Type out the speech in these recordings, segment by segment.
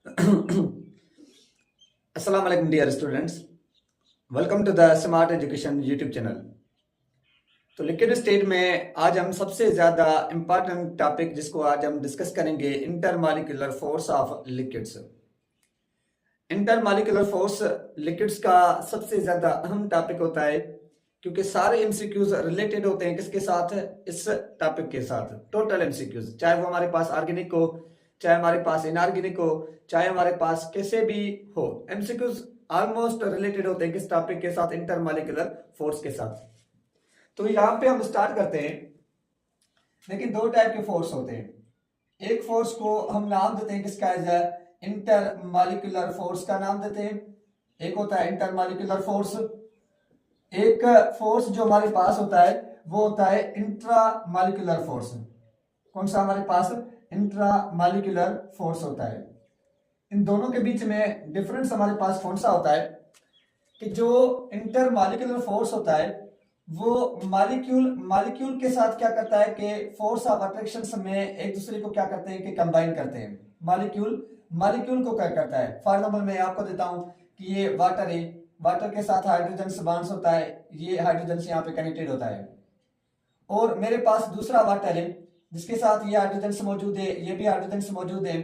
अस्सलाम वालेकुम dear students, welcome to the smart education YouTube channel. तो लिक्विड स्टेट में आज हम सबसे ज़्यादा इम्पॉर्टेंट टॉपिक जिसको आज हम डिस्कस करेंगे, intermolecular force of liquids. Intermolecular force liquids का सबसे ज़्यादा अहम टॉपिक होता है क्योंकि सारे एमसीक्यूज रिलेटेड होते हैं किसके साथ, इस टॉपिक के साथ। टोटल एमसीक्यूज, चाहे वो हमारे पास ऑर्गेनिक हो, चाहे हमारे पास इनऑर्गेनिक हो, चाहे हमारे पास कैसे भी हो, एमसीक्यूज ऑलमोस्ट रिलेटेड होते हैं किस टॉपिक के साथ, इंटरमॉलिक्यूलर फोर्स के साथ। तो यहाँ पे हम स्टार्ट करते हैं। लेकिन दो टाइप के फोर्स होते हैं। एक फोर्स को हम नाम देते हैं किसका, इंटरमॉलिक्यूलर फोर्स का नाम देते हैं। एक होता है इंटरमॉलिक्यूलर फोर्स। एक फोर्स जो हमारे पास होता है वो होता है इंट्रामॉलिक्यूलर फोर्स। कौन सा हमारे पास, इंट्रामॉलिक्यूलर फोर्स होता है। इन दोनों के बीच में डिफरेंस हमारे पास कौन सा होता है कि जो इंटरमॉलिक्यूलर फोर्स होता है वो मॉलिक्यूल के साथ क्या करता है कि फोर्स ऑफ अट्रैक्शन में एक दूसरे को क्या करते हैं कि कंबाइन करते हैं। मॉलिक्यूल को क्या करता है, फॉर एग्जाम्पल मैं आपको देता हूं कि ये वाटर है, वाटर के साथ हाइड्रोजन बॉन्ड्स होता है, ये हाइड्रोजन से यहाँ पे कनेक्टेड होता है। और मेरे पास दूसरा वाटर है जिसके साथ ये हाइड्रोजन मौजूद है, ये भी हाइड्रोजन मौजूद है।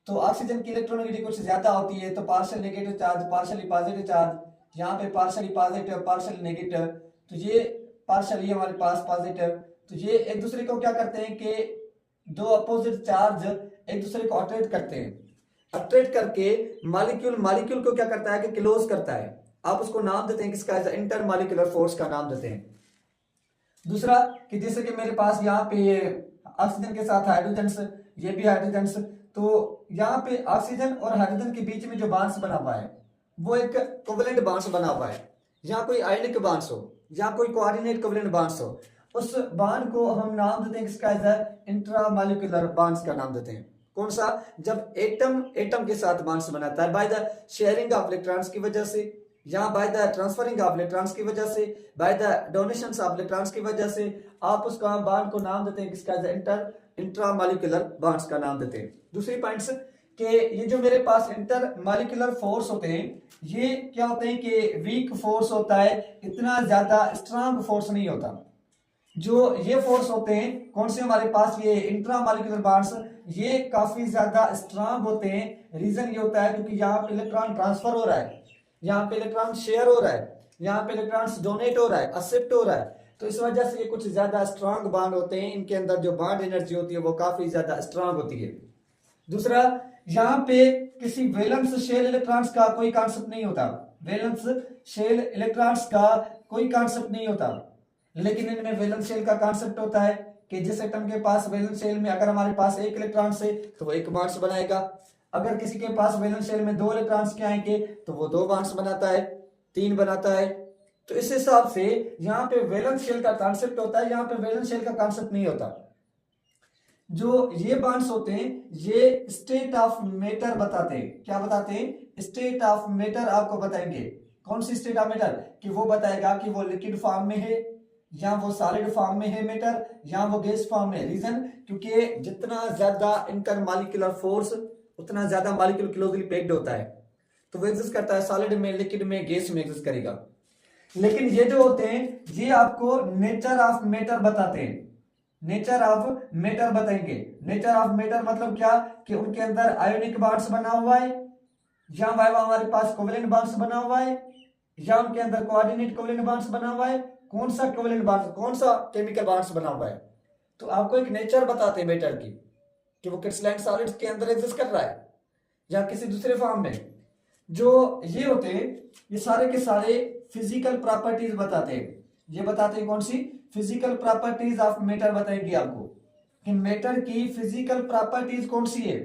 तो ऑक्सीजन की इलेक्ट्रॉनिक कुछ ज्यादा होती है, तो partial negative charge, partially positive charge, यहाँ पे पार्शियली पॉजिटिव, पार्शियली नेगेटिव, तो ये पार्शियली हमारे पास पॉजिटिव। तो ये एक दूसरे को क्या करते हैं कि दो अपोजिट चार्ज एक दूसरे को अट्रैक्ट करते हैं। अट्रैक्ट करके मॉलिक्यूल को क्या करता है कि क्लोज करता है। आप उसको नाम देते हैं किसका, इंटरमॉलिक्यूलर फोर्स का नाम देते हैं। दूसरा कि जैसे कि मेरे पास यहाँ पे ऑक्सीजन के साथ हाइड्रोजन, ये भी हाइड्रोजन, तो यहाँ पे ऑक्सीजन और हाइड्रोजन के बीच में जो बॉन्ड्स बना हुआ है वो एक कोवेलेंट बॉन्ड्स बना हुआ है। यहाँ कोई आयनिक बॉन्ड्स हो, यहाँ कोई कोऑर्डिनेट कोवेलेंट बॉन्ड्स हो, उस बॉन्ड को हम नाम देते हैं किसका, इंट्रामॉलिक्यूलर बॉन्ड्स का नाम देते हैं। कौन सा, जब एटम के साथ बॉन्ड्स बनाता है by the sharing of electrons की वजह से, या by the transferring of electrons की वजह से, by the donations of electrons की वजह से, आप उसका बॉन्ड को नाम देते हैं किसका, इंट्रामॉलिक्यूलर बॉन्ड्स का नाम देते हैं। दूसरी पॉइंट्स कि ये जो मेरे पास इंटरमॉलिक्यूलर फोर्स होते हैं ये क्या होते हैं कि वीक फोर्स होता है, इतना ज्यादा स्ट्रांग फोर्स नहीं होता। जो ये फोर्स होते हैं कौन से हमारे पास, ये इंट्रामॉलिक्यूलर बॉन्ड्स, ये काफी ज्यादा स्ट्रांग होते हैं। रीजन ये होता है क्योंकि यहाँ पे इलेक्ट्रॉन ट्रांसफर हो रहा है, यहाँ पे इलेक्ट्रॉन शेयर हो रहा है, यहाँ पे इलेक्ट्रॉन डोनेट हो रहा है, एक्सेप्ट हो रहा है। तो इस वजह से ये कुछ ज्यादा स्ट्रांग बॉन्ड होते हैं, इनके अंदर जो बॉन्ड एनर्जी होती है वो काफी ज्यादा स्ट्रांग होती है। दूसरा, यहाँ पे किसी वैलेंस शेल इलेक्ट्रॉन्स का कोई कॉन्सेप्ट नहीं होता, वैलेंस शेल इलेक्ट्रॉन्स का कोई कॉन्सेप्ट नहीं होता। लेकिन इनमें वैलेंस शेल का कॉन्सेप्ट होता है कि जिस एटम के पास वैलेंस शेल में अगर हमारे पास एक इलेक्ट्रॉन से तो वो एक बॉन्ड्स बनाएगा, अगर किसी के पास वैलेंस शेल में दो इलेक्ट्रॉन्स के आएंगे तो वो दो बॉन्ड्स बनाता है, तीन बनाता है। तो इस हिसाब से यहाँ पे वैलेंस शेल का कॉन्सेप्ट होता है, यहाँ पे वैलेंस शेल का कॉन्सेप्ट नहीं होता। जो ये बॉन्ड्स होते हैं ये स्टेट ऑफ मैटर बताते हैं। क्या बताते हैं, स्टेट ऑफ मैटर आपको बताएंगे। कौन सी स्टेट ऑफ मैटर, कि वो बताएगा कि वो लिक्विड फॉर्म में है या वो सॉलिड फॉर्म में है मैटर, या वो गैस फॉर्म में। रीजन, क्योंकि जितना ज्यादा इंटरमॉलिक्यूलर फोर्स उतना ज्यादा मॉलिक्यूल क्लोजली पैक्ड होता है, तो वो एग्जिस्ट करता है सॉलिड में, लिक्विड में, गैस में एग्जिस्ट करेगा। लेकिन ये जो होते हैं ये आपको नेचर ऑफ मैटर बताते हैं, नेचर ऑफ मैटर बताएंगे। नेचर ऑफ मैटर मतलब क्या, कि उनके अंदर आयोनिक बॉन्ड्स बना हुआ है, या हमारे पास कोवेलेंट बॉन्ड्स बना हुआ है, या उनके अंदर कोऑर्डिनेट कोवेलेंट बॉन्ड्स बना हुआ है। कौन सा कोवेलेंट बॉन्ड, कौन सा केमिकल बॉन्ड्स बना हुआ है, तो आपको एक नेचर बताते हैं मैटर की कि वो क्रिस्टलाइन सॉलिड्स के अंदर एग्जिस्ट कर रहा है या किसी दूसरे फॉर्म में। जो ये होते हैं ये सारे के सारे फिजिकल प्रॉपर्टीज बताते हैं। ये बताते हैं कौन सी, फिजिकल प्रॉपर्टीज ऑफ मैटर बताएंगे आपको कि मैटर की फिजिकल प्रॉपर्टीज कौन सी है।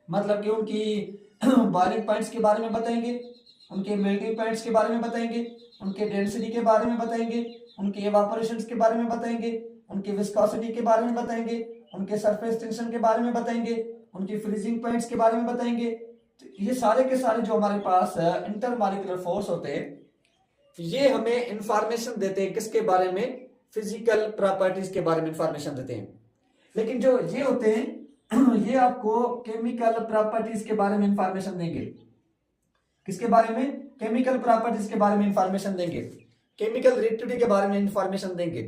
मतलब कि उनकी बॉइलिंग पॉइंट्स के बारे में बताएंगे, उनके मेल्टिंग पॉइंट्स के बारे में बताएंगे, उनके डेंसिटी के बारे में बताएंगे, उनके इवापोरेशंस के बारे में बताएंगे, उनकी विस्कोसिटी के बारे में बताएंगे, उनके सरफेस टेंशन के बारे में बताएंगे, उनकी फ्रीजिंग पॉइंट्स के बारे में बताएंगे। तो ये सारे के सारे जो हमारे पास इंटरमॉलिक्यूलर फोर्स होते हैं ये हमें इंफॉर्मेशन देते हैं किसके बारे में, फिजिकल प्रॉपर्टीज के बारे में इंफॉर्मेशन देते हैं। लेकिन जो ये होते हैं ये आपको केमिकल प्रॉपर्टीज के बारे में इंफॉर्मेशन देंगे। किसके बारे में? केमिकल प्रॉपर्टीज के बारे में इंफॉर्मेशन देंगे, केमिकल रिएक्टिविटी के बारे में इंफॉर्मेशन देंगे,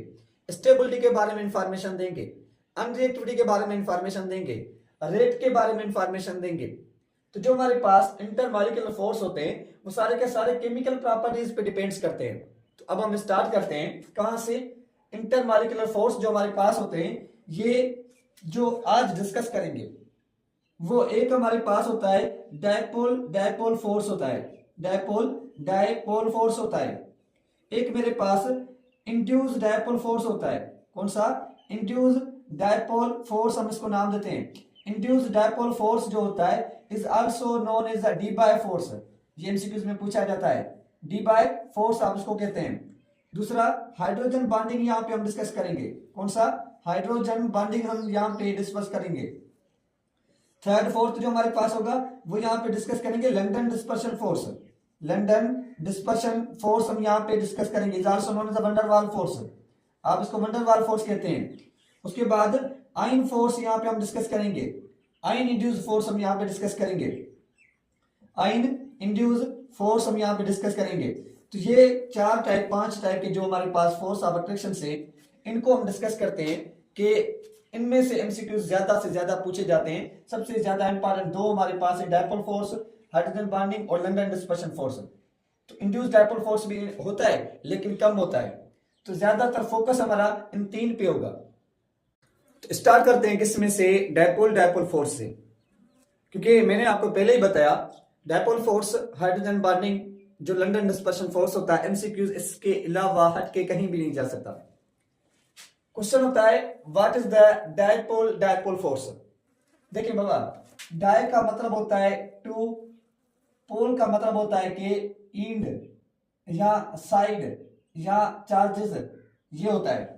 स्टेबिलिटी के बारे में इंफॉर्मेशन देंगे, अनरिएक्टिविटी के बारे में इंफॉर्मेशन देंगे, रेट के बारे में इंफॉर्मेशन देंगे। तो जो हमारे पास इंटरमॉलिक्यूलर फोर्स होते हैं वो सारे के सारे केमिकल प्रॉपर्टीज पे डिपेंड्स करते हैं। तो अब हम स्टार्ट करते हैं कहां से? इंटरमॉलिक्यूलर फोर्स जो हमारे पास होते हैं, ये जो आज डिस्कस करेंगे वो एक हमारे पास होता है डायपोल फोर्स होता है, डायपोल फोर्स होता है। एक मेरे पास इंड्यूस डायपोल फोर्स होता है। कौन सा? इंड्यूस डायपोल फोर्स, हम इसको नाम देते हैं। इंड्यूस डायपोल फोर्स जो होता है is also known as Debye force. ये एमसीक्यूज में पूछा जाता है, डी बाय फोर्स आप इसको कहते हैं। दूसरा हाइड्रोजन बॉन्डिंग यहाँ पे हम डिस्कस करेंगे। कौन सा? हाइड्रोजन बॉन्डिंग हम यहाँ पे डिस्कस करेंगे। थर्ड फोर्थ जो हमारे पास होगा वो यहाँ पे डिस्कस करेंगे London dispersion force. London dispersion force हम यहाँ पे डिस्कस करेंगे, is also known as van der Waals force. आप इसको वंडर वाल फोर्स कहते हैं। उसके बाद आयन फोर्स यहाँ पे हम डिस्कस करेंगे, आयन इंड्यूस फोर्स हम यहाँ पे डिस्कस करेंगे, आयन इंड्यूस फोर्स हम यहाँ पे डिस्कस करेंगे। तो ये 5 टाइप के जो हमारे पास फोर्स ऑफ अट्रैक्शन से, इनको हम डिस्कस करते हैं कि इनमें से एमसीक्यू ज्यादा से ज्यादा पूछे जाते हैं। सबसे ज्यादा इंपॉर्टेंट दो हमारे पास है, डायपोल फोर्स, हाइड्रोजन बॉन्डिंग और लंडन डिस्पर्शन फोर्स। तो इंड्यूस डायपोल फोर्स भी होता है लेकिन कम होता है, तो ज्यादातर फोकस हमारा इन 3 पे होगा। तो स्टार्ट करते हैं किसमें से? डायपोल फोर्स से, क्योंकि मैंने आपको पहले ही बताया डायपोल फोर्स, हाइड्रोजन बॉन्डिंग, जो लंडन डिस्पर्शन फोर्स होता है, एमसीक्यूज इसके अलावा हट के कहीं भी नहीं जा सकता। क्वेश्चन होता है what is the dipole force. देखिए बाबा, डाय का मतलब होता है टू, पोल का मतलब होता है कि इंड या साइड या चार्जेस, ये होता है।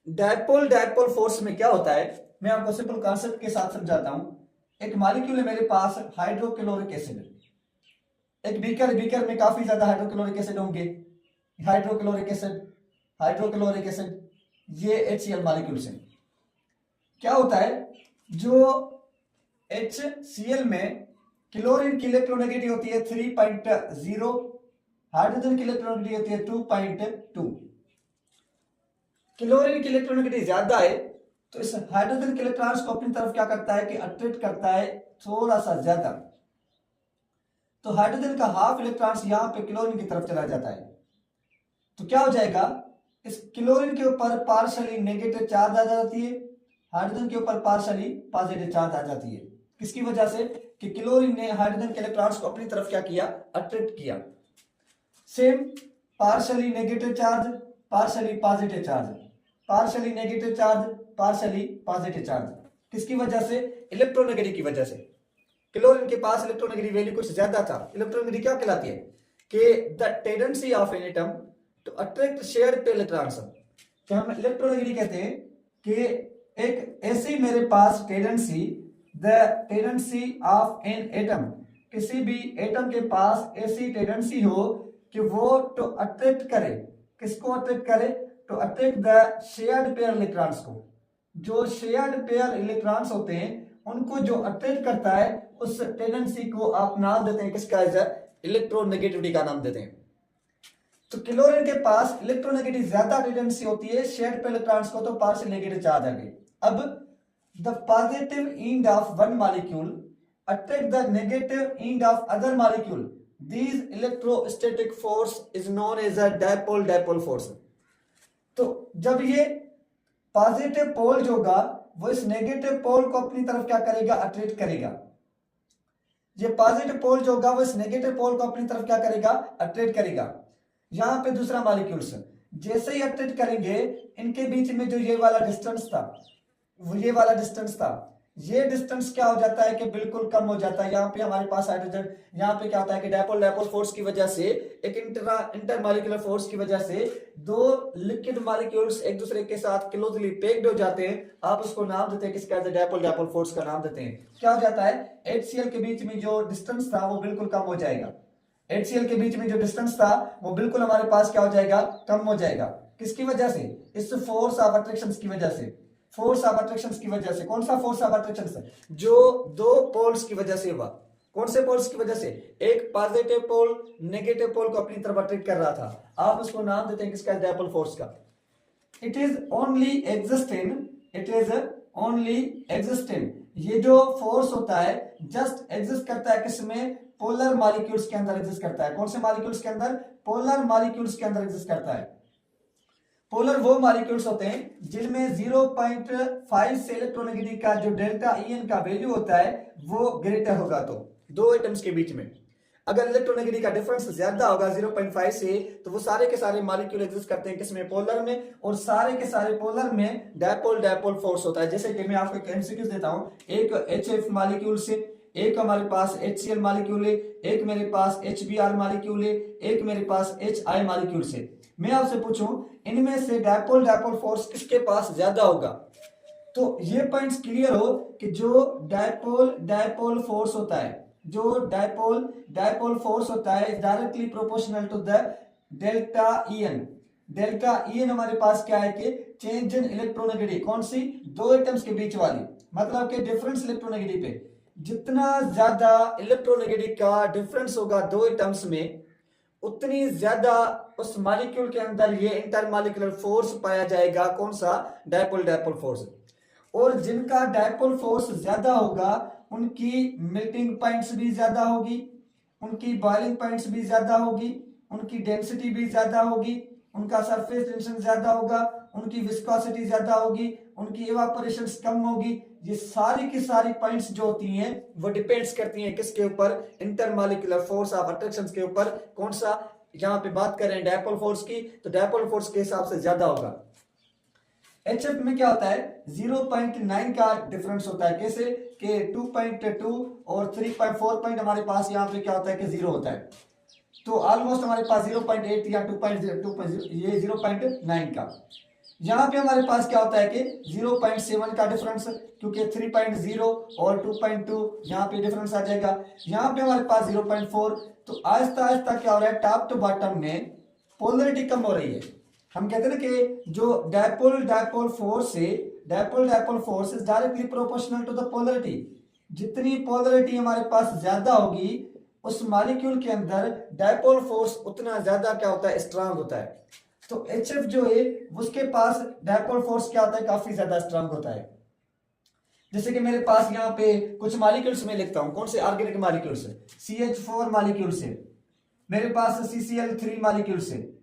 डायपोल फोर्स में क्या होता है, मैं आपको सिंपल कॉन्सेप्ट के साथ समझाता हूं। एक मॉलिक्यूल है मेरे पास हाइड्रोक्लोरिक एसिड, एक बीकर में काफी ज्यादा हाइड्रोक्लोरिक एसिड होंगे, हाइड्रोक्लोरिक एसिड ये HCl मॉलिक्यूल्स हैं। क्या होता है, जो HCl में क्लोरीन की इलेक्ट्रोनेगेटिविटी होती है 3.0, हाइड्रोजन की इलेक्ट्रोनेगेटिविटी होती है 2.2। क्लोरीन की इलेक्ट्रोनेगेटिविटी ज्यादा है तो इस हाइड्रोजन के इलेक्ट्रॉन्स को अपनी तरफ क्या करता है कि अट्रैक्ट करता है थोड़ा सा ज्यादा। तो हाइड्रोजन का हाफ इलेक्ट्रॉन्स यहां पे क्लोरीन की तरफ चला जाता है। तो क्या हो जाएगा, इस क्लोरीन के ऊपर पार्शियली नेगेटिव चार्ज आ जाती है, हाइड्रोजन के ऊपर पार्शियली पॉजिटिव चार्ज आ जाती है। किसकी वजह से? कि क्लोरीन ने हाइड्रोजन के इलेक्ट्रॉन्स को अपनी तरफ क्या किया, अट्रैक्ट किया। Same partially negative charge, partially positive charge, partially negative charge, partially positive charge. किसकी वजह से? इलेक्ट्रोनेगेटिव की वजह से। क्लोरीन के पास इलेक्ट्रोनेगेटिव वैल्यू कुछ ज्यादा था। इलेक्ट्रोनेगेटिव क्या कहलाती है कि the tendency of an atom to attract shared pair electrons. क्या हम इलेक्ट्रोनेगेटिव कहते हैं कि एक ऐसी मेरे पास tendency, the tendency of an atom, किसी भी एटम के पास ऐसी टेंडेंसी हो कि वो टू अट्रैक्ट करे, किसको अट्रैक्ट करे? To attract the shared pair electrons को। जो शेयर्ड पेयर इलेक्ट्रॉन्स होते हैं उनको जो अट्रैक्ट करता है उस टेंडेंसी को आप नाम देते हैं किसका? इलेक्ट्रोनेगेटिविटी का नाम देते हैं। तो क्लोरीन के पास इलेक्ट्रोनेगेटिव ज्यादा टेंडेंसी होती है शेयर्ड पेयर इलेक्ट्रॉन्स को, तो पार्शियल नेगेटिव चार्ज आ गई। अब the positive end of one molecule attract the negative end of other molecule, this electrostatic force is known as a dipole force. तो जब ये पॉजिटिव पोल जो होगा वो इस नेगेटिव पोल को अपनी तरफ क्या करेगा, अट्रैक्ट करेगा। ये पॉजिटिव पोल जो होगा वो इस नेगेटिव पोल को अपनी तरफ क्या करेगा, अट्रैक्ट करेगा। यहां पे दूसरा मॉलिक्यूल्स जैसे ही अट्रैक्ट करेंगे, इनके बीच में जो ये वाला डिस्टेंस था, वो ये वाला डिस्टेंस था, ये डिस्टेंस क्या हो जाता है कि बिल्कुल कम हो जाता है। यहाँ पे हमारे पास हाइड्रोजन, यहाँ पे क्या होता है कि डायपोल फोर्स की वजह से, एक इंटरमॉलिक्यूलर फोर्स की वजह से दो लिक्विड मॉलिक्यूल्स एक दूसरे के साथ क्लोजली पैक्ड हो जाते हैं। आप उसको नाम देते हैं किसका? डायपोल फोर्स का नाम देते हैं। क्या हो जाता है, HCl के बीच में जो डिस्टेंस था वो बिल्कुल कम हो जाएगा। HCl के बीच में जो डिस्टेंस था वो बिल्कुल हमारे पास क्या हो जाएगा, कम हो जाएगा। किसकी वजह से? इस फोर्स ऑफ अट्रैक्शन की वजह से। फोर्स ऑफ अट्रैक्शन की वजह से। कौन सा फोर्स ऑफ अट्रैक्शन? जो दो पोल्स की वजह से हुआ। कौन से पोल्स की वजह से? एक पॉजिटिव पोल नेगेटिव पोल को अपनी तरफ अट्रैक्ट कर रहा था। आप उसको नाम देते हैं किसका? डायपोल फोर्स का। इट इज ओनली एग्जिस्टिंग, ये जो फोर्स होता है जस्ट एग्जिस्ट करता है किसमें? पोलर मॉलिक्यूल्स के अंदर एग्जिस्ट करता है। कौन से मॉलिक्यूल्स के अंदर? पोलर मॉलिक्यूल्स के अंदर एग्जिस्ट करता है। पोलर वो मॉलिक्यूल्स होते हैं जिनमें 0.5 से इलेक्ट्रोनेगेटिव का जो डेल्टा ईएन का वैल्यू होता है वो ग्रेटर होगा। तो दो एटम्स के बीच में अगर इलेक्ट्रोनेगेटिव का डिफरेंस ज्यादा होगा 0.5 से, तो वो सारे के सारे मॉलिक्यूल एग्जिस्ट करते हैं किसमें? पोलर में। और सारे के सारे पोलर में डायपोल फोर्स होता है। जैसे कि मैं आपको एक एमसीक्यू देता हूं, एक HF मॉलिक्यूल से, एक हमारे पास HCl मॉलिक्यूल है, एक मेरे पास HBr मॉलिक्यूल है, एक मेरे पास HI मॉलिक्यूल से। मैं आपसे पूछूं इनमें से डायपोल फोर्स किसके पास ज्यादा होगा? तो ये पॉइंट्स क्लियर हो कि जो डायपोल फोर्स होता है, जो डायपोल फोर्स होता है directly proportional to the delta EN हमारे पास क्या है कि चेंज इन इलेक्ट्रोनेगेटिव। कौन सी? दो एटम्स के बीच वाली, मतलब कि डिफरेंस इलेक्ट्रोनेगेटिव पे जितना ज्यादा इलेक्ट्रोनेगेटिव का डिफरेंस होगा दो एटम्स में, उतनी ज्यादा उस मॉलिक्यूल के अंदर ये इंटरमॉलिक्यूलर फोर्स पाया जाएगा। कौन सा? Dipole force. और जिनका डायपोल फोर्स ज्यादा होगा उनकी मेल्टिंग पॉइंट्स भी ज्यादा होगी, उनकी बॉइलिंग पॉइंट्स भी ज्यादा होगी, उनकी डेंसिटी भी ज्यादा होगी, उनका सरफेस टेंशन ज्यादा होगा, उनकी विस्कोसिटी ज्यादा होगी, उनकी इवापोरेशन कम होगी। ये सारी की सारी पॉइंट्स जो होती हैं वो डिपेंड्स करती हैं किसके ऊपर? इंटरमॉलिक्यूलर फोर्स ऑफ अट्रैक्शन के ऊपर। कौन सा? यहाँ पे बात कर रहे हैं डायपोल फोर्स की, तो डायपोल फोर्स के हिसाब से ज्यादा होगा। HF में क्या होता है? 0.9 का डिफरेंस होता है। कैसे? कि 2.2 और 3.4 पॉइंट हमारे पास यहाँ पे क्या होता है कि 0 होता है। तो ऑलमोस्ट हमारे पास 0.8 या 2.0 ये 0.9 का। यहाँ पे हमारे पास क्या होता है कि 0.7 का डिफरेंस, क्योंकि 3.0 और 2.2 यहाँ पे डिफरेंस आ जाएगा। यहाँ पे हमारे पास 0.4। तो आहिस्ता आहिस्ता क्या हो रहा है? टॉप टू बॉटम में पोलरिटी कम हो रही है। हम कहते हैं ना कि जो dipole force is directly proportional to the polarity. जितनी पोलरिटी हमारे पास ज्यादा होगी उस मॉलिक्यूल के अंदर डायपोल फोर्स उतना ज्यादा क्या होता है? स्ट्रांग होता है। तो HF जो है उसके पास डायपोल फोर्स क्या होता है? काफी ज्यादा स्ट्रांग होता है। जैसे कि मेरे पास यहाँ पे कुछ मॉलिक्यूल्स में लिखता हूं। कौन से? Organic molecules. CH4 मॉलिक्यूल से, मेरे पास CCl3 मॉलिक्यूल से,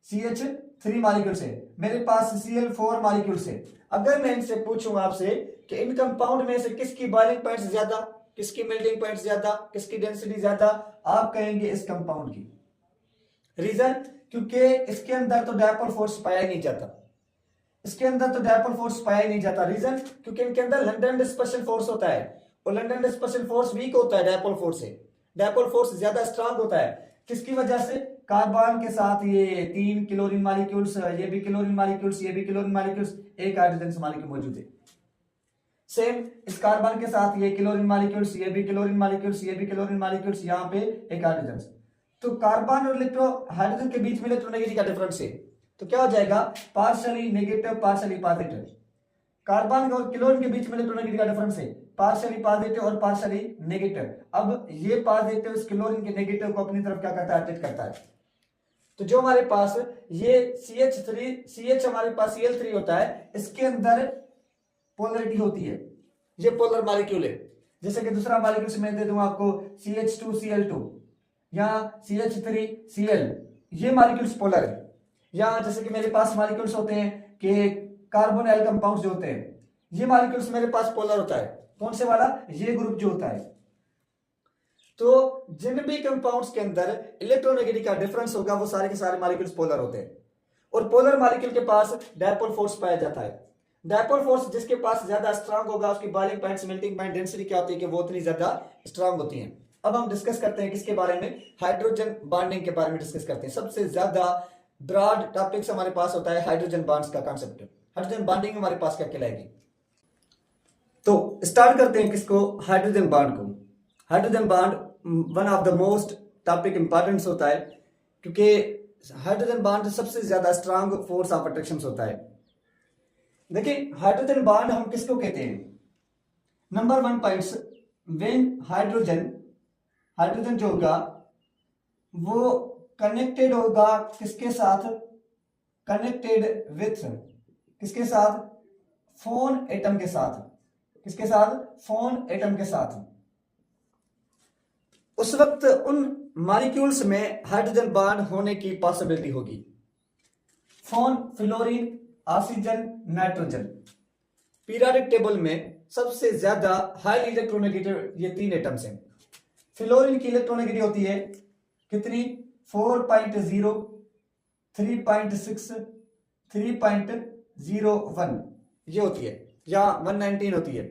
CH3 मॉलिक्यूल से, मेरे पास Cl4 मॉलिक्यूल से। अगर मैं इनसे पूछूं आपसे कि इन कंपाउंड में से किसकी बॉइलिंग पॉइंट्स ज्यादा, किसकी मेल्टिंग पॉइंट्स ज्यादा, किसकी डेंसिटी ज्यादा, आप कहेंगे इस कंपाउंड की। रीजन? क्योंकि इसके अंदर तो डायपोल फोर्स पाया ही नहीं जाता। रीजन? क्योंकि इनके अंदर लंडन डिस्पर्शन फोर्स होता है, और लंडन डिस्पर्शन फोर्स वीक होता है डायपोल फोर्स से। डायपोल फोर्स ज्यादा स्ट्रांग होता है। किसकी वजह से? कार्बन के साथ ये 3 क्लोरीन मॉलिक्यूल्स, ये भी क्लोरीन मॉलिक्यूल्स, ये भी क्लोरीन मॉलिक्यूल्स, एक हाइड्रोजन मॉलिक्यूल मौजूद है। सेम इस कार्बन के साथ ये क्लोरीन मॉलिक्यूल्स, ये भी क्लोरीन मॉलिक्यूल्स, ये भी क्लोरीन मॉलिक्यूल्स, यहाँ पे एक हाइड्रोजन। तो कार्बन और हाइड्रोजन के बीच में इलेक्ट्रोनेगेटिव का डिफरेंस है। तो क्या हो जाएगा? Partially negative partially positive. Carbon और क्लोरीन के बीच में इलेक्ट्रोनेगेटिव का डिफरेंस है पार्शियली पॉजिटिव और पार्शियली नेगेटिव। अब ये पॉजिटिव इस क्लोरीन के नेगेटिव को अपनी तरफ क्या करता है? अट्रैक्ट करता है। तो जो हमारे पास ये CH हमारे पास Cl3 होता है, इसके अंदर पोलरिटी होती है। ये पोलर मॉलिक्यूल है। जैसे कि दूसरा मॉलिक्यूल से मैं दे दूं आपको CH2Cl2 या CH3Cl, ये मॉलिक्यूल्स पोलर है। या जैसे कि मेरे पास मॉलिक्यूल्स होते हैं कि कार्बोनाइल कंपाउंड्स जो होते हैं, ये मॉलिक्यूल्स मेरे पास पोलर होता है। कौन से वाला? ये ग्रुप जो होता है। तो जिन भी कंपाउंड्स के अंदर इलेक्ट्रोनेगेटिव का डिफरेंस होगा वो सारे के सारे मॉलिक्यूल्स पोलर होते हैं। और पोलर मॉलिक्यूल के पास डायपोल फोर्स पाया जाता है। डायपोल फोर्स जिसके पास ज्यादा स्ट्रांग होगा उसकी boiling points, melting point, density क्या होती है कि वो उतनी ज्यादा स्ट्रांग होती है। अब हम डिस्कस करते हैं किसके बारे में? हाइड्रोजन बॉन्डिंग के बारे में डिस्कस करते हैं। सबसे ज्यादा ब्रॉड टॉपिक्स हमारे पास होता है हाइड्रोजन बॉन्ड्स का कॉन्सेप्ट। हाइड्रोजन बॉन्डिंग हमारे पास क्या कहलाएगी? तो स्टार्ट करते हैं किसको? हाइड्रोजन बॉन्ड को। Hydrogen bond one of the most topic importance होता है, क्योंकि हाइड्रोजन बॉन्ड सबसे ज्यादा स्ट्रांग फोर्स ऑफ अट्रैक्शन होता है। देखिए हाइड्रोजन बॉन्ड हम किसको कहते हैं? नंबर 1 पॉइंट्स, व्हेन हाइड्रोजन जो होगा वो कनेक्टेड होगा किसके साथ? कनेक्टेड विथ किसके साथ? फोन एटम के साथ। किसके साथ? फोन एटम के साथ। उस वक्त उन मॉलिक्यूल्स में हाइड्रोजन बॉन्ड होने की पॉसिबिलिटी होगी। Phone, fluorine, oxygen, nitrogen. Periodic table में सबसे ज्यादा हाई इलेक्ट्रोनेगेटिव ये 3 एटम्स हैं। फ्लोरीन की इलेक्ट्रोनेगेटिव होती है कितनी? 4.0, 3.6, 3.01 ये होती है, या 119 होती है,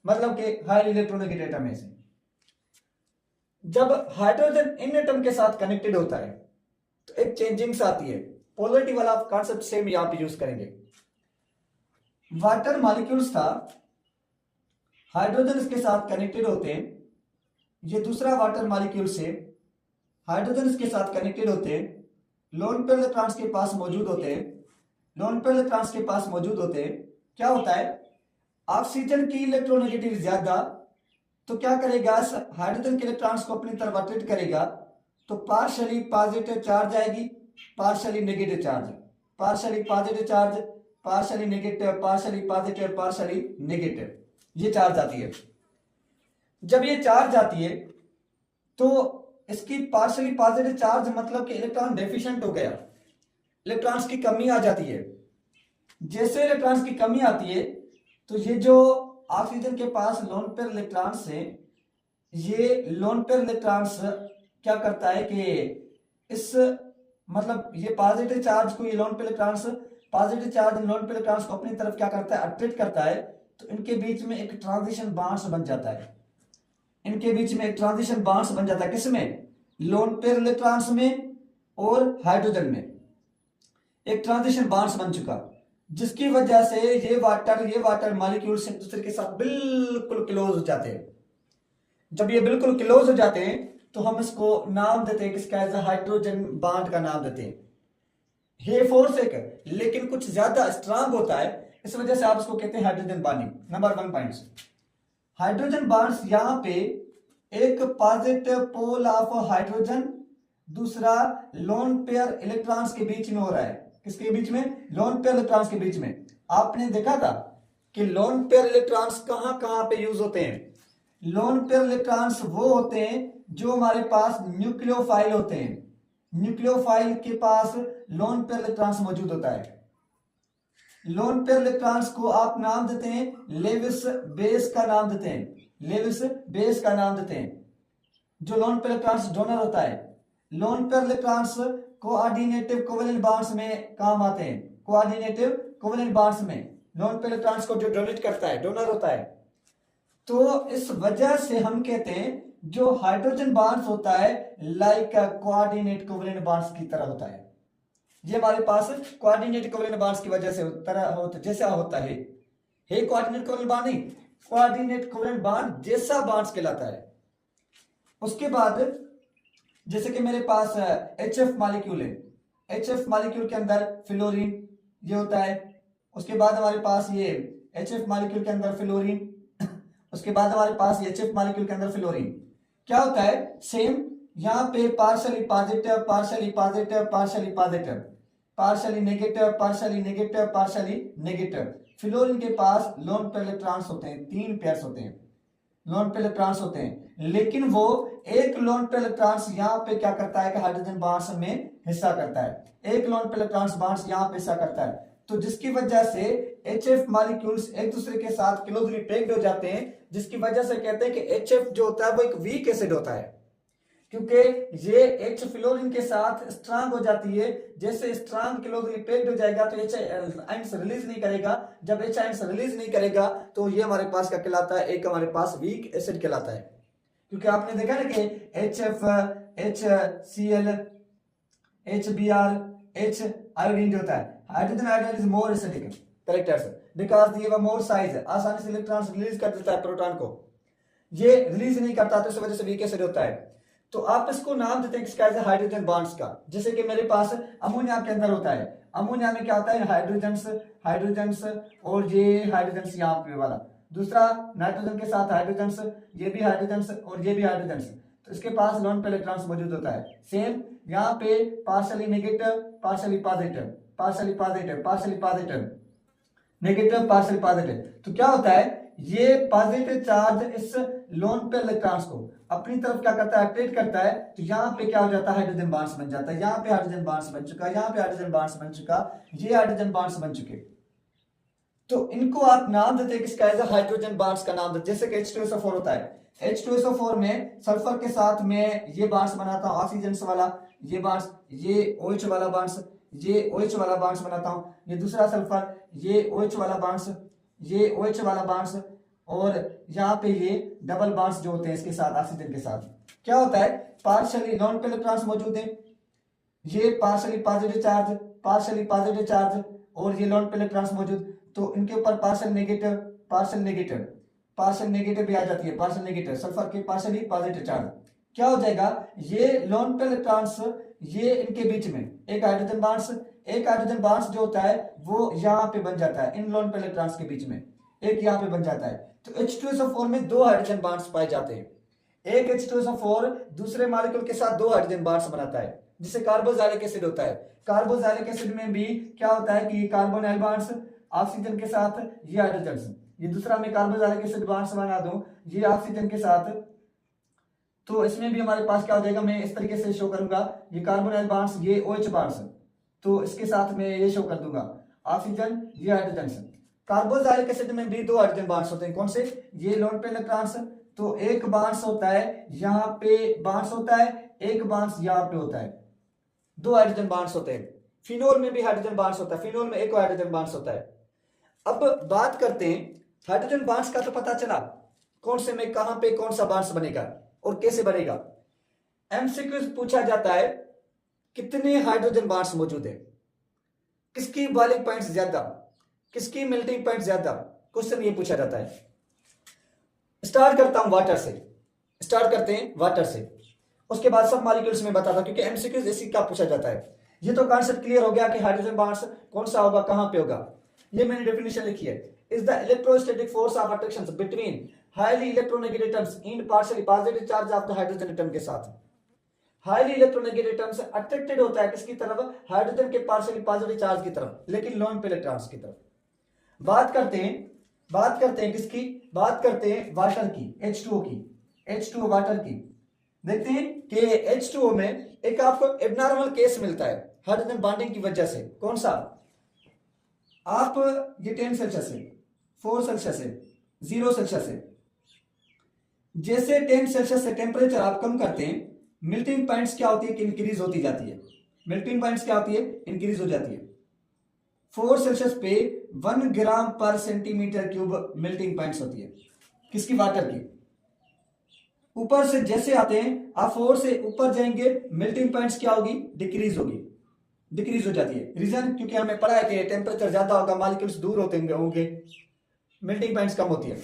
मतलब कि हाई इलेक्ट्रोनेगेटिव एटम है से। जब हाइड्रोजन इन एटम के साथ कनेक्टेड होता है तो एक चेंजिंग्स आती है। पोलरिटी वाला कॉन्सेप्ट सेम यहां पे यूज करेंगे। वाटर मॉलिक्यूल्स था, हाइड्रोजन इसके साथ कनेक्टेड होते हैं। ये दूसरा वाटर मॉलिक्यूल से हाइड्रोजन इसके साथ कनेक्टेड होते हैं, लोन पेयर इलेक्ट्रॉन्स के पास मौजूद होते हैं। लोन पेयर इलेक्ट्रॉन्स के पास मौजूद होते हैं, क्या होता है? ऑक्सीजन की इलेक्ट्रोनेगेटिव ज्यादा, तो क्या करेगा? हाइड्रोजन के इलेक्ट्रॉन्स को अपनी तरफ अट्रैक्ट करेगा, तो पार्शियली पॉजिटिव चार्ज आएगी, partially negative charge, partially positive charge, partially negative, partially positive, partially negative, ये चार्ज आती है। जब ये चार्ज आती है तो इसकी पार्शियली पॉजिटिव चार्ज मतलब कि इलेक्ट्रॉन डेफिशिएंट हो गया, इलेक्ट्रॉन्स की कमी आ जाती है। जैसे इलेक्ट्रॉन्स की कमी आती है तो ये जो ऑक्सीजन के पास लोन पेयर इलेक्ट्रॉन्स है, ये लोन पेयर इलेक्ट्रॉन्स क्या करता है कि इस मतलब ये पॉजिटिव चार्ज को, ये lone pair electrons positive charge lone pair electrons को अपनी तरफ क्या करता है? अट्रैक्ट करता है। तो इनके बीच में एक ट्रांजिशन बॉन्ड्स बन जाता है। इनके बीच में एक ट्रांजिशन बॉन्ड्स बन जाता है, किसमें? लोन पेयर इलेक्ट्रॉन्स में और हाइड्रोजन में एक ट्रांजिशन बॉन्ड्स बन चुका, जिसकी वजह से ये वाटर मॉलिक्यूल्स एक दूसरे के साथ बिल्कुल क्लोज हो जाते हैं। जब ये बिल्कुल क्लोज हो जाते हैं तो हम इसको नाम देते हैं किसका? एज हाइड्रोजन बॉन्ड का नाम देते हैं। ये फोर्स एक लेकिन कुछ ज्यादा स्ट्रांग होता है, इस वजह से आप इसको कहते हैं hydrogen bonding. Number 1 points, hydrogen bonds यहां पे एक पॉजिटिव पोल ऑफ हाइड्रोजन, दूसरा लोन पेयर इलेक्ट्रॉन्स के बीच में हो रहा है। किसके बीच में? लोन पेयर इलेक्ट्रॉन्स के बीच में। आपने देखा था कि लोन पेयर इलेक्ट्रॉन्स कहां कहां पे यूज होते हैं? लोन पेयर इलेक्ट्रॉन्स वो होते हैं जो हमारे पास न्यूक्लियोफाइल होते हैं। न्यूक्लियोफाइल के पास लोन पेयर इलेक्ट्रॉन्स मौजूद होता है। लोन पेयर इलेक्ट्रॉन्स को आप नाम देते हैं लेविस बेस का नाम देते हैं, लेविस बेस का नाम देते हैं। जो लोन पेयर इलेक्ट्रॉन्स डोनर होता है, lone pair electrons coordinative covalent bonds में काम आते हैं। कोऑर्डिनेटिव कोवेलेंट बॉन्ड्स में लोन पेयर इलेक्ट्रॉन्स को जो डोनेट करता है, डोनर होता है। तो इस वजह से हम कहते हैं जो हाइड्रोजन बॉन्ड्स होता है लाइक कोऑर्डिनेट कोवेलेंट बॉन्ड्स की तरह होता है। ये हमारे पास कोऑर्डिनेट कोवेलेंट बॉन्ड्स की वजह से जैसा होता है। हे कोऑर्डिनेट कोवेलेंट बॉन्ड नहीं, कोऑर्डिनेट कोवेलेंट बॉन्ड जैसा बॉन्ड्स कहलाता है। उसके बाद जैसे कि मेरे पास HF मॉलिक्यूल है, HF मॉलिक्यूल के अंदर फ्लोरीन ये होता है। उसके बाद हमारे पास ये HF मॉलिक्यूल के अंदर फ्लोरीन, उसके बाद हमारे पास ये HF मॉलिक्यूल के अंदर फ्लोरीन क्या होता है? सेम यहाँ पे partially positive, partially positive, partially positive, partially negative, partially negative, partially negative. Fluorine के पास लोन पेयर इलेक्ट्रॉन्स होते हैं, 3 पेयर्स होते हैं, लोन पेयर इलेक्ट्रॉन्स होते हैं, लेकिन वो एक लोन पेयर इलेक्ट्रॉन्स यहाँ पे क्या करता है कि हाइड्रोजन बॉन्ड्स में हिस्सा करता है। एक लोन पेयर इलेक्ट्रॉन्स बॉन्ड्स यहाँ पे हिस्सा करता है, तो जिसकी वजह से HF मॉलिक्यूल्स एक दूसरे के साथ क्लोजली पैक्ड हो जाते हैं, जिसकी वजह से कहते हैं कि HF जो होता है वो एक वीक एसिड होता है, क्योंकि ये H फ्लोरीन के साथ स्ट्रांग हो जाती है। जैसे स्ट्रांग क्लोजली पैक्ड हो जाएगा तो H आयंस रिलीज नहीं करेगा। जब H आयंस रिलीज नहीं करेगा तो ये हमारे पास क्या कहलाता है? एक हमारे पास वीक एसिड कहलाता है। क्योंकि आपने देखा ना कि HF, HCl, HBr, H iodine जो होता है, hydrogen iodide is more acidic characters because ये मोर साइज है, आसानी से इलेक्ट्रॉन्स रिलीज कर देता है प्रोटॉन को, ये रिलीज नहीं करता तो इस वजह से वीक एसिड होता है। तो आप इसको नाम देते हैं किसका, एज हाइड्रोजन बॉन्ड्स का। जैसे कि मेरे पास अमोनिया के अंदर होता है, अमोनिया में क्या होता है, हाइड्रोजन्स, हाइड्रोजन्स, और ये हाइड्रोजन्स यहाँ पे वाला, दूसरा नाइट्रोजन के साथ हाइड्रोजन्स, ये भी हाइड्रोजन्स और ये भी हाइड्रोजन्स, तो इसके पास लोन पेयर इलेक्ट्रॉन्स मौजूद होता है। सेम यहाँ पे partially negative, partially positive, partially positive, partially positive, negative, partially positive. तो क्या होता है, ये पॉजिटिव चार्ज इस लोन पेयर इलेक्ट्रॉन्स को अपनी तरफ क्या करता है, अट्रैक्ट करता है। तो यहाँ पे क्या हो जाता है, हाइड्रोजन बॉन्ड्स बन जाता है। यहाँ पे हाइड्रोजन बॉन्ड्स बन चुका, यहाँ पे हाइड्रोजन बॉन्ड्स बन चुका, ये हाइड्रोजन बॉन्ड्स बन चुके। तो इनको आप नाम देते हैं किसका, एज हाइड्रोजन बॉन्ड्स का नाम देते हैं। जैसे कि H2SO4 होता है, H2SO4 में सल्फर के साथ में ये बॉन्ड्स बनाता हूं, ऑक्सीजन वाला ये बॉन्ड्स, ये OH वाला बॉन्ड्स, ये OH वाला बॉन्ड्स बनाता हूं, ये दूसरा सल्फर, ये OH वाला बॉन्ड्स, ये OH वाला बॉन्ड्स, और यहाँ पे ये डबल बॉन्ड्स जो होते हैं इसके साथ ऑक्सीजन के साथ। क्या होता है, पार्शियली लोन पेयर इलेक्ट्रॉन्स मौजूद हैं, ये partially positive charge, partially positive charge, और ये लोन पेयर इलेक्ट्रॉन्स मौजूद। तो इनके ऊपर partial negative, partial negative, partial negative भी आ जाती है, पार्शियल नेगेटिव सल्फर के पार्शियली पॉजिटिव चार्ज। क्या हो जाएगा, ये लोन पेयर इलेक्ट्रॉन्स, ये इनके बीच में एक हाइड्रोजन बॉन्ड्स, एक हाइड्रोजन बॉन्ड्स जो होता है वो यहाँ पे बन जाता है, इन लोन पेयर इलेक्ट्रॉन्स के बीच में एक यहाँ पे बन जाता है। तो H2SO4 में दो हाइड्रोजन बॉन्ड्स पाए जाते हैं। एक H2SO4 दूसरे मॉलिक्यूल के साथ दो हाइड्रोजन बॉन्ड्स बनाता है, जिसे कार्बोक्सिलिक एसिड होता है। कार्बोक्सिलिक एसिड में भी क्या होता है कि कार्बोनाइल बॉन्ड्स ऑक्सीजन के साथ, ये हाइड्रोजन, ये दूसरा मैं कार्बोक्सिलिक एसिड बॉन्ड्स बना दूं, ये ऑक्सीजन के साथ, तो इसमें भी हमारे पास क्या हो जाएगा, मैं इस तरीके से शो करूंगा, ये कार्बोनाइल बॉन्ड्स, ये OH बॉन्ड्स, तो इसके साथ में ये शो कर दूंगा ऑक्सीजन, ये हाइड्रोजन। कार्बोक्सिलिक एसिड में भी दो हाइड्रोजन बॉन्ड्स होते हैं, कौन से, ये लोन पेयर इलेक्ट्रॉन्स। तो एक बॉन्ड्स होता है यहाँ पे, बॉन्ड्स होता है, एक बॉन्ड्स यहाँ पे होता है, दो हाइड्रोजन बॉन्ड्स होते हैं। फिनोल में भी हाइड्रोजन बॉन्ड्स होता है, फिनोल में एक हाइड्रोजन बॉन्ड्स होता है। अब बात करते हैं हाइड्रोजन बॉन्ड्स का, तो पता चला कौन से में कहां पे कौन सा बॉन्ड्स बनेगा और कैसे बनेगा। MCQ पूछा जाता है कितने हाइड्रोजन बॉन्ड्स मौजूद है, किसकी बॉइलिंग पॉइंट्स ज्यादा, किसकी मेल्टिंग पॉइंट ज्यादा, क्वेश्चन ये पूछा जाता है। स्टार्ट करता हूं वाटर से, स्टार्ट करते हैं वाटर से, उसके बाद सब मॉलिक्यूल्स में बताता हूं, क्योंकि MCQ इसी का पूछा जाता है। ये तो कॉन्सेप्ट क्लियर हो गया कि हाइड्रोजन बॉन्ड्स कौन सा होगा, कहां पे होगा। ये मैंने डेफिनेशन लिखी है, is the electrostatic force of attraction between highly electronegative atoms in partially positive charge of the hydrogen atom के साथ। हाईली इलेक्ट्रोनेगेटिव एटम्स अट्रैक्टेड होता है किसकी तरफ, हाइड्रोजन के पार्शियली पॉजिटिव चार्ज की तरफ, लेकिन लोन पेयर इलेक्ट्रॉन्स की तरफ। बात करते हैं किसकी, बात करते हैं वाटर की, H2O की, H2O वाटर की। देखते हैं कि H2O में एक आपको एबनॉर्मल केस मिलता है हाइड्रोजन बॉन्डिंग की वजह से। कौन सा, आप ये 10 सेल्सियस है, 4 सेल्सियस है, 0 सेल्सियस है। जैसे 10 सेल्सियस से टेम्परेचर आप कम करते हैं, मेल्टिंग पॉइंट्स क्या होती है कि इंक्रीज होती जाती है, मेल्टिंग पॉइंट्स क्या होती है, इंक्रीज हो जाती है। 4 सेल्सियस पे 1 ग्राम पर सेंटीमीटर क्यूब मेल्टिंग पॉइंट्स होती है, किसकी, वाटर की। ऊपर से जैसे आते हैं आप 4 से ऊपर जाएंगे, मेल्टिंग पॉइंट्स क्या होगी, डिक्रीज होगी, डिक्रीज हो जाती है। रीजन, क्योंकि हमें पढ़ा है कि टेम्परेचर ज्यादा होगा, मॉलिक्यूल्स दूर होंगे, मेल्टिंग पॉइंट्स कम होती है।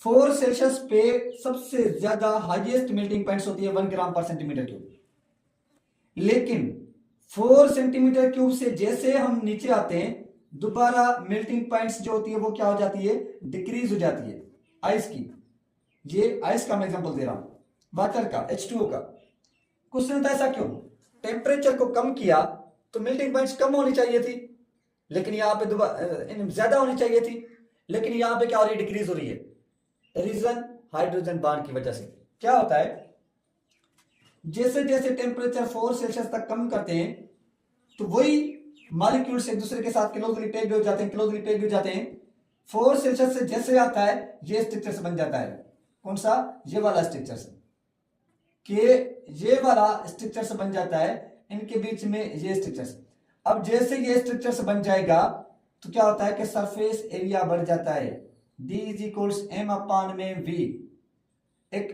4 सेल्सियस पे सबसे ज्यादा हाईएस्ट मेल्टिंग पॉइंट्स होती है 1 ग्राम पर सेंटीमीटर क्यूब। लेकिन 4 सेंटीमीटर क्यूब से जैसे हम नीचे आते हैं, दोबारा मेल्टिंग पॉइंट्स जो होती है वो क्या हो जाती है, डिक्रीज हो जाती है। आइस की, ये आइस का मैं एग्जांपल दे रहा हूं, वाटर का, H2O का। क्वेश्चन होता है ऐसा क्यों, टेम्परेचर को कम किया तो मेल्टिंग पॉइंट्स कम होनी चाहिए थी, लेकिन यहाँ पे ज्यादा होनी चाहिए थी, लेकिन यहाँ पे क्या हो रही है, डिक्रीज हो रही है। रीजन, हाइड्रोजन बॉन्ड की वजह से। क्या होता है, जैसे जैसे टेम्परेचर 4 सेल्सियस तक कम करते हैं, तो वही मॉलिक्यूल्स एक दूसरे के साथ क्लोजली पैक्ड हो जाते हैं, क्लोजली पैक्ड हो जाते हैं। 4 सेल्सियस से जैसे आता है, ये स्ट्रक्चर बन जाता है। कौन सा, ये वाला स्ट्रक्चर से, कि ये वाला स्ट्रक्चर बन जाता है, इनके बीच में ये स्ट्रक्चर। अब जैसे ये स्ट्रक्चर बन जाएगा तो क्या होता है कि सरफेस एरिया बढ़ जाता है, D = m/v। एक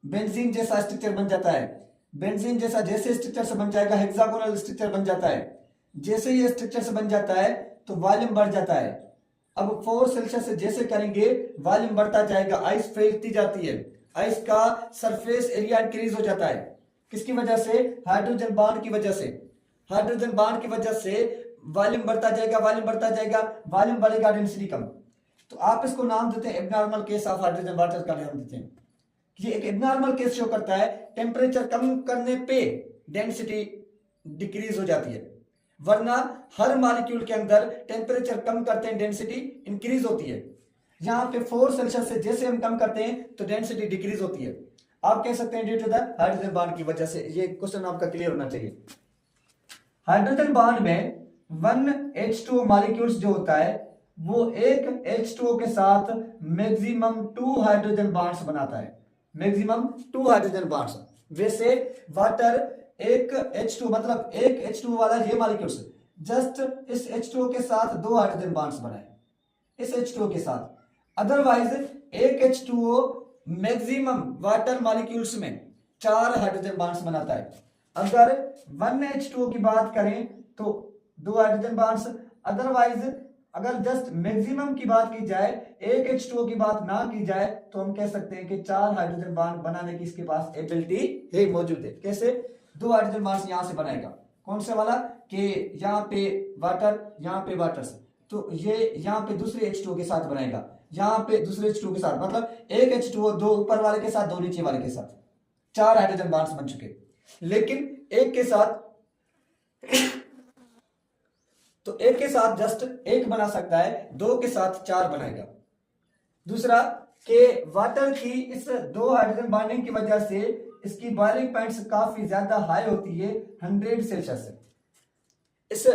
बेंजीन जैसा स्ट्रक्चर बन जाता है, बेंजीन जैसा जैसे स्ट्रक्चर से बन जाएगा, हेक्सागोनल स्ट्रक्चर बन जाता है। जैसे ये स्ट्रक्चर से बन जाता है तो वॉल्यूम बढ़ जाता है। अब 4 सेल्सियस से जैसे करेंगे वॉल्यूम बढ़ता जाएगा, आइस फैलती जाती है। आइस का सरफेस एरिया इंक्रीज हो जाता है। किसकी वजह से? हाइड्रोजन बॉन्ड की वजह से। हाइड्रोजन बॉन्ड की वजह से वॉल्यूम बढ़ता जाएगा, वॉल्यूम बढ़ता जाएगा, वॉल्यूम बढ़ेगा, डेंसिटी कम। तो आप इसको नाम देते हैं abnormal case of hydrogen water का नाम देते हैं। ये एक एब्नॉर्मल केस शो करता है, टेम्परेचर कम करने पे डेंसिटी डिक्रीज हो जाती है, वरना हर मॉलिक्यूल के अंदर टेम्परेचर कम करते हैं डेंसिटी इंक्रीज होती है। यहाँ पे 4 सेल्सियस से जैसे हम कम करते हैं तो डेंसिटी डिक्रीज होती है। आप कह सकते हैं due to the hydrogen bond की वजह से। ये क्वेश्चन आपका क्लियर होना चाहिए। हाइड्रोजन बॉन्ड में 1H2O मॉलिक्यूल्स जो होता है वो एक H2O के साथ मैक्सिमम 2 हाइड्रोजन बॉन्ड्स बनाता है, मैक्सिमम 2 हाइड्रोजन बॉन्ड्स। वैसे वाटर एक H2 मतलब एक H2O वाला ये मॉलिक्यूल्स जस्ट इस H2O के साथ 2 हाइड्रोजन बॉन्ड्स बनाए, इस H2O के साथ। अदरवाइज एक H2O मैक्सिमम वाटर मॉलिक्यूल्स में 4 हाइड्रोजन बॉन्ड्स बनाता है। अगर 1H2O की बात करें तो 2 हाइड्रोजन बॉन्ड्स। अदरवाइज अगर जस्ट मैक्सिमम की बात की जाए, एक H2O की बात ना की जाए, तो हम कह सकते हैं कि 4 हाइड्रोजन बॉन्ड बनाने की इसके पास एबिलिटी है, मौजूद है। कैसे? 2 हाइड्रोजन बॉन्ड्स यहां से बनाएगा। कौन से वाला? कि यहाँ पे वाटर, यहाँ पे वाटर, तो ये यहाँ पे दूसरे H2O के साथ बनाएगा, यहाँ पे दूसरे H2O के साथ, मतलब एक H2O 2 ऊपर वाले के साथ, 2 नीचे वाले के साथ, 4 हाइड्रोजन बॉन्ड्स बन चुके। लेकिन एक के साथ तो एक के साथ जस्ट एक बना सकता है, 2 के साथ 4 बनाएगा। दूसरा कि वाटर की इस 2 हाइड्रोजन बॉन्डिंग की वजह से इसकी बॉइलिंग पॉइंट्स काफी ज्यादा हाई होती है, 100 सेल्सियस से। इस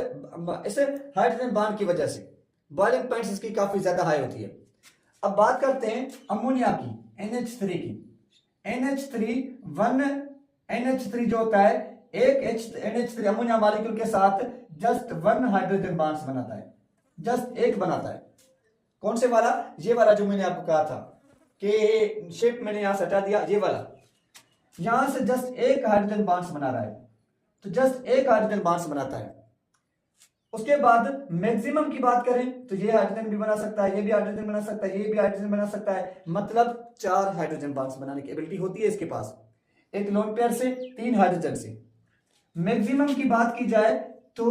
हाइड्रोजन बॉन्ड की वजह से बॉइलिंग पॉइंट्स इसकी काफी ज्यादा हाई होती है। अब बात करते हैं अमोनिया की, NH3 की। NH3 1NH3 जो होता है, एक NH3 अमोनिया मॉलिक्यूल के साथ जस्ट 1 हाइड्रोजन बॉन्ड्स बनाता है, जस्ट एक बनाता है। कौन से वाला? ये वाला जो मैंने आपको कहा था कि शेप मैंने यहां से हटा दिया, ये वाला। यहां से जस्ट एक हाइड्रोजन बॉन्ड्स बना रहा है, तो जस्ट एक हाइड्रोजन बॉन्ड्स बनाता है। उसके बाद मैक्सिमम की बात करें तो ये हाइड्रोजन भी बना सकता है, ये भी हाइड्रोजन बना सकता है, ये भी हाइड्रोजन बना सकता है, मतलब 4 हाइड्रोजन बॉन्ड्स बनाने की एबिलिटी होती है इसके पास, एक लोन पेयर से, 3 हाइड्रोजन से। मैक्सिमम की बात की जाए तो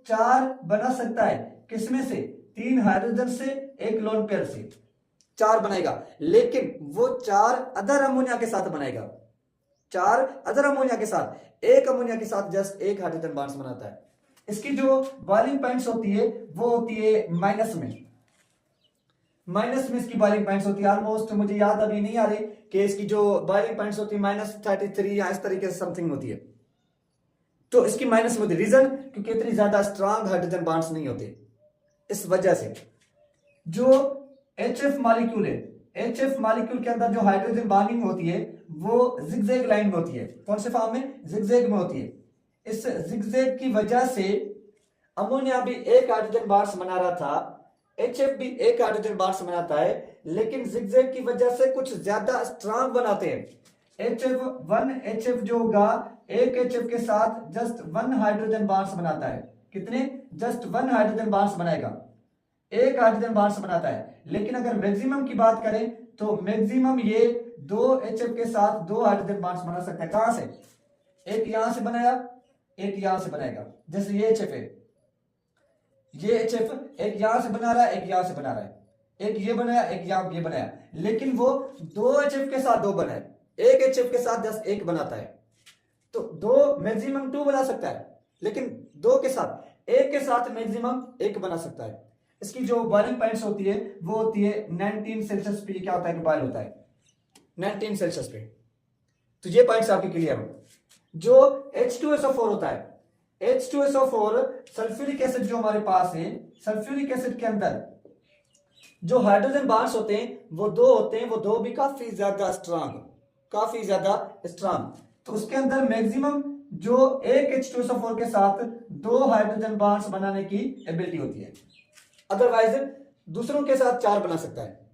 4 बना सकता है, किसमें से? 3 हाइड्रोजन से, एक लोन पेयर से 4 बनाएगा। लेकिन वो 4 अदर अमोनिया के साथ बनाएगा, 4 अदर अमोनिया के साथ, एक अमोनिया के साथ जस्ट एक हाइड्रोजन बॉन्ड्स बनाता है। इसकी जो बॉइलिंग पॉइंट्स होती है वो होती है माइनस में, माइनस में इसकी बॉइलिंग पॉइंट्स होती है। ऑलमोस्ट मुझे याद अभी नहीं आ रही कि इसकी जो बॉइलिंग पॉइंट्स होती है -33 या इस तरीके से समथिंग होती है। तो इसकी माइनस में होती है, रीजन क्योंकि इतनी ज्यादा स्ट्रांग हाइड्रोजन बॉन्ड्स नहीं होते। इस वजह से जो HF मॉलिक्यूल है, HF मॉलिक्यूल के अंदर जो हाइड्रोजन बॉन्डिंग होती है वो जिगजैग लाइन में होती है। कौन से फॉर्म में? जिगजैग में होती है। इस जिगजैग की वजह से अमोनिया भी एक हाइड्रोजन बॉन्ड्स बना रहा था, HF भी एक हाइड्रोजन बॉन्ड्स बनाता है, लेकिन जिगजैग की वजह से कुछ ज्यादा स्ट्रांग बनाते हैं।1HF जो होगा, एक HF के साथ जस्ट 1 हाइड्रोजन बॉन्ड्स बनाता है। कितने? जस्ट 1 हाइड्रोजन बॉन्ड्स बनाएगा, एक हाइड्रोजन बॉन्ड्स बनाता है। लेकिन अगर मैक्सिमम की बात करें तो मैक्सिमम ये 2HF के साथ 2 हाइड्रोजन बॉन्ड्स बना सकता है। कहां से? एक यहां से बनाया, एक यहां से बनाएगा। जैसे ये HF है, ये HF एक यहां से बना रहा है, एक यहां से बना रहा है, एक ये बनाया, एक यहां ये बनाया। लेकिन वो 2HF के साथ 2 बनाए, एक HF के साथ जस्ट एक बनाता है। तो 2 मैक्सिमम 2 बना सकता है, लेकिन 2 के साथ, एक के साथ मैक्सिमम 1 बना सकता है। इसकी जो बॉइलिंग पॉइंट्स होती है वो होती है 19 सेल्सियस पे। क्या होता है कि बॉइल होता है 19 सेल्सियस पे। तो ये पॉइंट्स आपके क्लियर हो। जो H2SO4 होता है, H2SO4 सल्फ्यूरिक एसिड जो हमारे पास है, सल्फ्यूरिक एसिड के अंदर जो हाइड्रोजन बॉन्ड्स होते हैं वो 2 होते हैं, वो 2 भी काफी ज्यादा स्ट्रांग, काफी ज्यादा स्ट्रांग। तो उसके अंदर मैक्सिमम जो एक H2SO4 के साथ 2 हाइड्रोजन बॉन्ड्स बनाने की एबिलिटी होती है। अदरवाइज दूसरों के साथ 4 बना सकता है।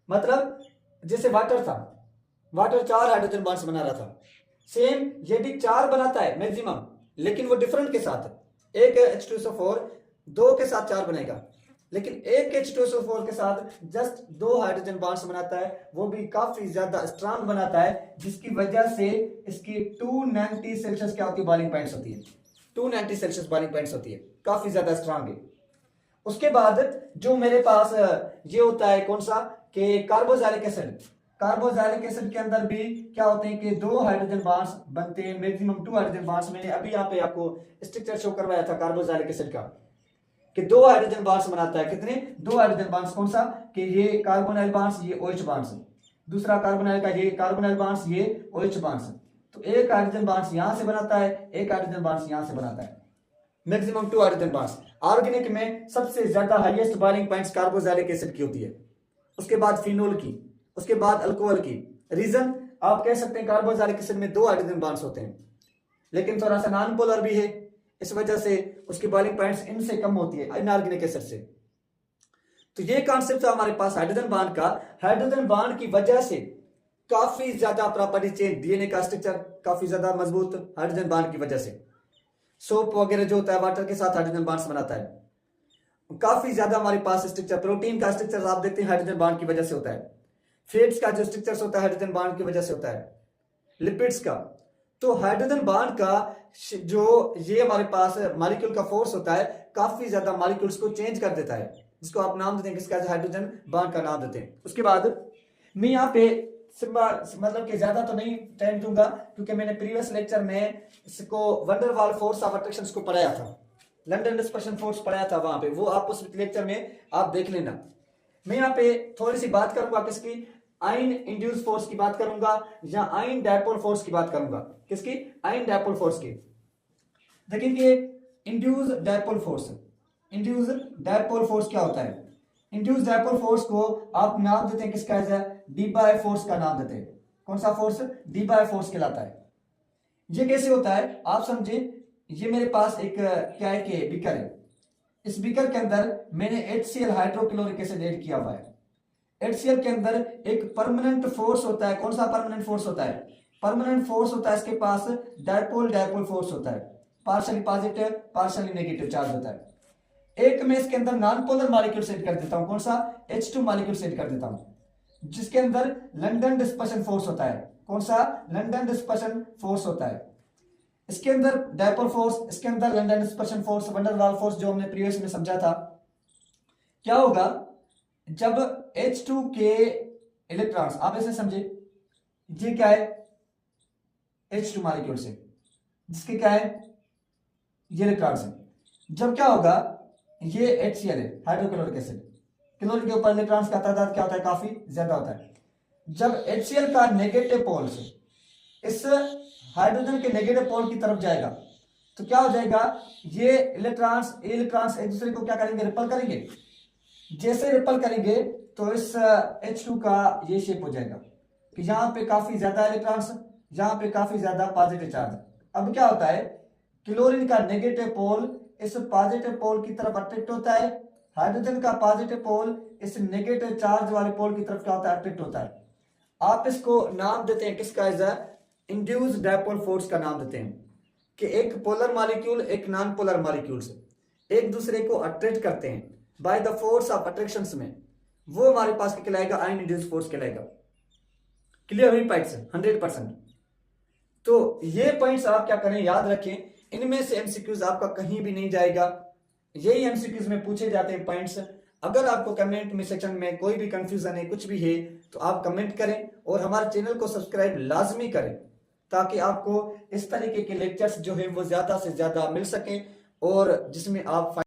मतलब जैसे वाटर था, वाटर 4 हाइड्रोजन बॉन्ड्स बना रहा था, सेम ये भी 4 बनाता है मैक्सिमम, लेकिन वो डिफरेंट के साथ। एक H2SO4 2 के साथ 4 बनेगा, लेकिन एक H2SO4 के साथ जस्ट 2 हाइड्रोजन बॉन्ड्स बनाता है, वो भी काफी ज्यादा स्ट्रांग बनाता है, जिसकी वजह से इसकी 290 सेल्सियस क्या होती है, बॉइलिंग पॉइंट्स होती है। 290 सेल्सियस बॉइलिंग पॉइंट्स होती है, काफी ज्यादा स्ट्रांग है। उसके बाद जो मेरे पास ये होता है कौन सा, कि कार्बोक्सिलिक एसिड। कार्बोक्सिलिक एसिड के अंदर भी क्या होते हैं कि 2 हाइड्रोजन बॉन्ड्स बनते हैं, मैक्सिमम 2 हाइड्रोजन बॉन्ड्स। मैंने अभी यहाँ पे आपको स्ट्रक्चर शो करवाया था कार्बोक्सिलिक एसिड का, कि 2 हाइड्रोजन बॉन्ड्स बनाता है। कितने? 2 हाइड्रोजन बॉन्ड्स। कौन सा? कि ये कार्बोनाइल बॉन्ड्स, ये OH बॉन्ड्स। दूसरा कार्बोनाइल का ये कार्बोनाइल बॉन्ड्स, ये OH बॉन्ड्स। तो एक हाइड्रोजन बॉन्ड्स यहां से बनाता है, एक हाइड्रोजन बॉन्ड्स यहां से बनाता है, मैक्सिमम 2 हाइड्रोजन बॉन्ड्स। ऑर्गेनिक में सबसे ज्यादा highest boiling points carboxylic acid की होती है, उसके बाद फिनोल की, उसके बाद अल्कोहल की। रीजन आप कह सकते हैं कार्बोक्सिलिक एसिड में 2 हाइड्रोजन बॉन्ड्स होते हैं, लेकिन थोड़ा सा नॉन पोलर भी है, इस वजह से उसकी बॉइलिंग पॉइंट्स इनसे कम होती है, इनऑर्गेनिक एसिड से। तो ये कॉन्सेप्ट है हमारे पास हाइड्रोजन बॉन्ड का। हाइड्रोजन बॉन्ड की वजह से काफी ज्यादा प्रॉपर्टी चेंज, डीएनए का स्ट्रक्चर काफी ज्यादा मजबूत हाइड्रोजन बॉन्ड की वजह से। सोप वगैरह जो होता है वाटर के साथ हाइड्रोजन बॉन्ड्स बनाता है। काफी ज्यादा हमारे पास स्ट्रक्चर, प्रोटीन का स्ट्रक्चर आप देखते हैं हाइड्रोजन बॉन्ड की वजह से होता है। फैट्स का जो स्ट्रक्चर होता है हाइड्रोजन बॉन्ड की वजह से होता है। लिपिड्स का, तो हाइड्रोजन बॉन्ड का जो ये हमारे पास मॉलिक्यूल का फोर्स होता है, काफी ज्यादा मॉलिक्यूल्स को चेंज कर देता है, जिसको आप नाम देते हैं किसका, हाइड्रोजन बॉन्ड का नाम देते हैं। उसके बाद मैं यहाँ पे मतलब कि ज्यादा तो नहीं टाइम दूंगा, क्योंकि मैंने प्रीवियस लेक्चर में इसको wonder Waals force of attraction को पढ़ाया था, लंदन डिस्पर्शन फोर्स पढ़ाया था वहां पे, वो आप उस लेक्चर में आप देख लेना। मैं यहाँ पे थोड़ी सी बात करूंगा किसकी, आयन इंड्यूस फोर्स की बात करूंगा, या आयन डायपोल फोर्स की बात करूंगा। किसकी? आयन डायपोल फोर्स की। देखिए induce dipole force, induce dipole force क्या होता है? इंड्यूस डायपोल फोर्स को आप नाम देते हैं किसका, डी बाय फोर्स का नाम देते हैं। कौन सा फोर्स? डी बाय फोर्स कहलाता है। ये कैसे होता है आप समझे। ये मेरे पास एक क्या है कि बीकर है, इस बीकर के अंदर मैंने HCl हाइड्रोक्लोरिक एसिड ऐड किया हुआ है। HCl के अंदर एक परमानेंट फोर्स होता है। कौन सा परमानेंट फोर्स होता है? परमानेंट फोर्स होता है इसके पास डायपोल डायपोल फोर्स होता है, partially positive partially negative charge होता है। एक में इसके अंदर नॉन पोलर मॉलिक्यूल सेट कर देता हूं, कौन सा? H2 मॉलिक्यूल सेट कर देता हूं, जिसके अंदर लंदन डिस्पर्शन फोर्स होता है। कौन सा? लंदन डिस्पर्शन फोर्स होता है। इसके अंदर डायपोल फोर्स, इसके अंदर London dispersion force, wonder Waals force, जो हमने प्रीवियस में समझा था। क्या होगा जब H2 के इलेक्ट्रॉन्स, आप ऐसे समझे, ये क्या है? H2 मॉलिक्यूल से, जिसके क्या है? ये इलेक्ट्रॉन्स है। जब क्या होगा, ये HCl है हाइड्रोक्लोरिक एसिड, क्लोरीन के ऊपर इलेक्ट्रॉन्स का तादाद क्या होता है? काफी ज्यादा होता है। जब HCl का नेगेटिव पोल से इस हाइड्रोजन के नेगेटिव पोल की तरफ जाएगा, तो क्या हो जाएगा, ये इलेक्ट्रॉन्स एक दूसरे को क्या करेंगे? रिपल करेंगे। जैसे रिपल करेंगे तो इस H2 का ये शेप हो जाएगा कि यहाँ पे काफी ज्यादा इलेक्ट्रॉन्स, यहाँ पे काफी ज्यादा पॉजिटिव चार्ज। अब क्या होता है, क्लोरीन का नेगेटिव पोल इस पॉजिटिव पोल की तरफ अट्रैक्ट होता है, हाइड्रोजन का पॉजिटिव पोल इस नेगेटिव चार्ज वाले पोल की तरफ क्या होता है? अट्रैक्ट होता है। आप इसको नाम देते हैं किसका? इंड्यूस डायपोल फोर्स का नाम देते हैं, कि एक पोलर मॉलिक्यूल एक नॉन पोलर मॉलिक्यूल से एक दूसरे को अट्रैक्ट करते हैं by the force of attraction में, वो हमारे पास कहलाएगा आयन इंड्यूस फोर्स कहलाएगा। क्लियर हुई पॉइंट्स? 100%। तो ये पॉइंट्स आप क्या करें, याद रखें। इनमें से एमसीक्यूज आपका कहीं भी नहीं जाएगा, यही एमसीक्यूज में पूछे जाते हैं पॉइंट्स। अगर आपको कमेंट में सेक्शन में कोई भी कंफ्यूजन है, कुछ भी है, तो आप कमेंट करें और हमारे चैनल को सब्सक्राइब लाजमी करें, ताकि आपको इस तरीके के लेक्चर्स जो है वो ज्यादा से ज्यादा मिल सकें, और जिसमें आप